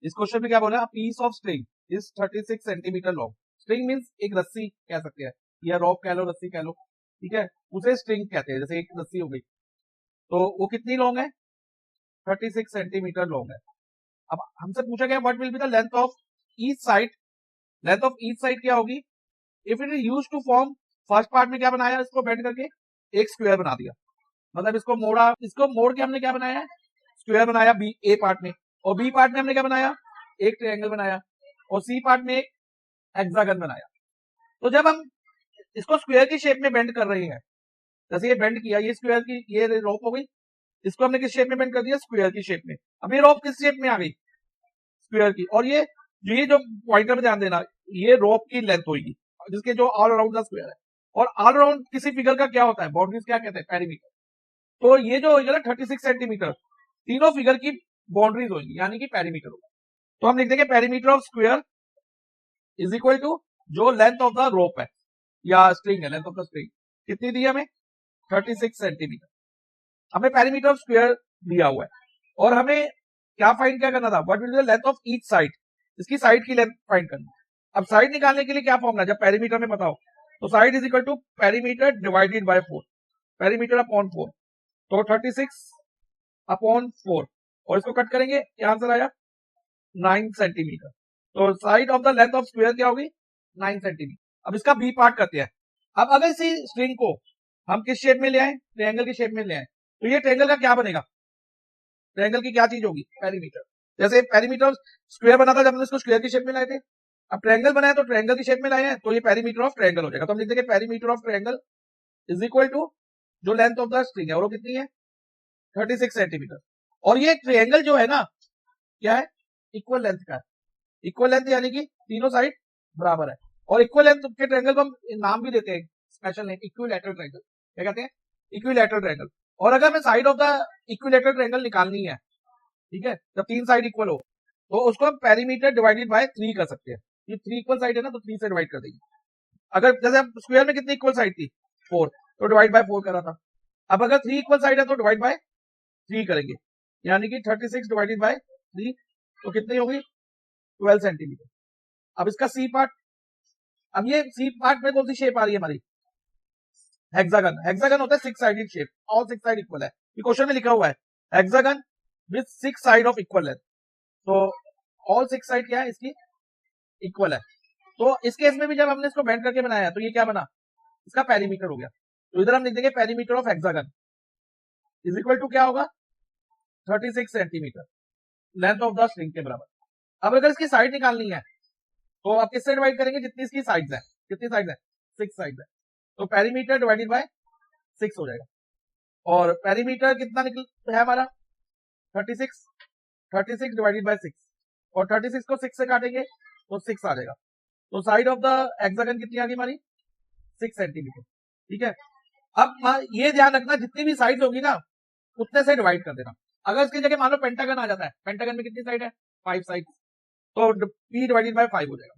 इस क्वेश्चन में क्या बोला, piece of string is 36 centimetre long. String means एक रस्सी कह सकते हैं, या रॉप कह लो, रस्सी कह लो, ठीक है, उसे स्ट्रिंग कहते हैं। जैसे एक रस्सी हो गई, तो वो कितनी लॉन्ग है, 36 सेंटीमीटर लॉन्ग है। अब हमसे पूछा गया what will be the length of each side. Length of each side क्या होगी, if it is used to form, first part में क्या बनाया, इसको बेंड करके एक स्क्वायर बना दिया, मतलब इसको मोड़ा, इसको मोड़ के हमने क्या बनाया है, स्क्वायर बनाया बी ए पार्ट में, और बी पार्ट में हमने क्या बनाया, एक ट्रायंगल बनाया, और सी पार्ट में एक हेक्सागन बनाया। तो जब हम इसको स्क्वायर की शेप में बेंड कर रहे हैं, जैसे ये बेंड किया, ये स्क्वायर की ये रोप हो गई, इसको हमने किस शेप में बेंड कर दिया, स्क्वायर की शेप में। अब ये रोप किस शेप में आ गई, स्क्वायर की, और ये जो पॉइंटर में ध्यान देना, ये रोप की लेंथ होगी जिसके जो ऑल अराउंड का स्क्वायर है। और ऑल अराउंड किसी फिगर का क्या होता है, बाउंड्रीज क्या कहते हैं, पेरीमीटर। तो ये जो होगा ना 36 सेंटीमीटर, तीनों फिगर की बाउंड्रीज होगी, यानी कि पेरीमीटर होगा। तो हम लिख देंगे perimeter of square is equal to जो लेंथ ऑफ द रोप है या स्ट्रिंग है, लेंथ ऑफ द स्ट्रिंग कितनी दी है हमें, 36 सेंटीमीटर। हमें पेरीमीटर ऑफ स्क्वायर दिया हुआ है, और हमें क्या फाइंड क्या करना था, what will be the length of each side, इसकी साइड की लेंथ फाइंड करनी। अब साइड निकालने के लिए क्या फॉर्मूला, जब पेरीमीटर में बताओ तो side is equal to perimeter divided by 4, perimeter upon 4, तो 36 अपॉन 4, और इसको कट करेंगे, क्या आंसर आया, 9 सेंटीमीटर। तो side of the length of square क्या होगी, 9 सेंटीमीटर। अब इसका बी पार्ट करते हैं। अब अगर इसी स्ट्रिंग को हम किस शेप में ले आए, ट्रायंगल की शेप में ले आए, तो ये ट्रायंगल का क्या बनेगा, ट्रायंगल की क्या चीज होगी, पेरीमीटर। जैसे पेरीमीटर स्क्वायर बना था जब हमने इसको स्क्वायर की शेप में लाए थे, अब ट्रायंगल बनाया तो ट्रायंगल की शेप में लाए हैं, तो ये पेरीमीटर ऑफ ट्रायंगल हो जाएगा। तो हम लिख देंगे perimeter of triangle is equal to जो लेंथ ऑफ द स्ट्रिंग है, और वो कितनी है, 36 सेंटीमीटर। और ये ट्रायंगल जो है ना, क्या है, इक्वल लेंथ का है। इक्वल लेंथ यानी कि तीनों साइड बराबर है, और इक्वल लेंथ के ट्रायंगल को हम नाम भी देते हैं, स्पेशल नेम, इक्विलैटरल ट्रायंगल। क्या कहते हैं, इक्विलैटरल ट्रायंगल। और अगर हमें side of the equilateral triangle निकालनी है, ठीक है, जब तीन साइड इक्वल हो, तो उसको हम पेरीमीटर डिवाइडेड बाय 3 कर सकते हैं। ये 3 इक्वल साइड है ना, तो 3 से डिवाइड कर देंगे। अगर जैसे हम स्क्वायर में कितनी इक्वल साइड थी, 4, तो डिवाइड बाय 4 करा था। अब अगर 3 इक्वल साइड है तो डिवाइड बाय 3 करेंगे, यानी कि 36 डिवाइडेड बाय 3, तो कितनी होगी, 12 सेंटीमीटर। अब इसका सी पार्ट, अब ये सी पार्ट में कौन सी शेप आ रही है हमारी, हेक्सागन। हेक्सागन होता है 6 sided shape, all 6 side equal है, ये क्वेश्चन में लिखा हुआ है hexagon with 6 side of equal length. तो ऑल 6 साइड क्या है इसकी, इक्वल है। तो इस केस में भी जब हमने इसको बेंड करके बनाया तो ये क्या बना, इसका पेरीमीटर हो गया। तो इधर हम लिख देंगे perimeter of hexagon is equal to क्या होगा, 36 centimetre, length of the string के बराबर। अब अगर इसकी साइड निकालनी है तो आप किससे डिवाइड करेंगे, जितनी इसकी साइड्स है, कितनी साइड्स है, 6 साइड्स है, तो पेरीमीटर डिवाइडेड बाय 6 हो जाएगा। और पेरीमीटर कितना निकल है हमारा, 36, 36 डिवाइडेड बाय 6, और 36 को 6 से काटेंगे तो 6 आ जाएगा। तो साइड ऑफ द हेक्सागन कितनी आ गई हमारी, 6 सेंटीमीटर, ठीक है। अब ये ध्यान रखना, जितनी भी साइड होगी ना उतने से डिवाइड कर देना। अगर इसकी जगह मान लो पेंटागन आ जाता है, पेंटागन में कितनी साइड है, 5 साइड, तो P डिवाइडेड बाय 5 हो जाएगा।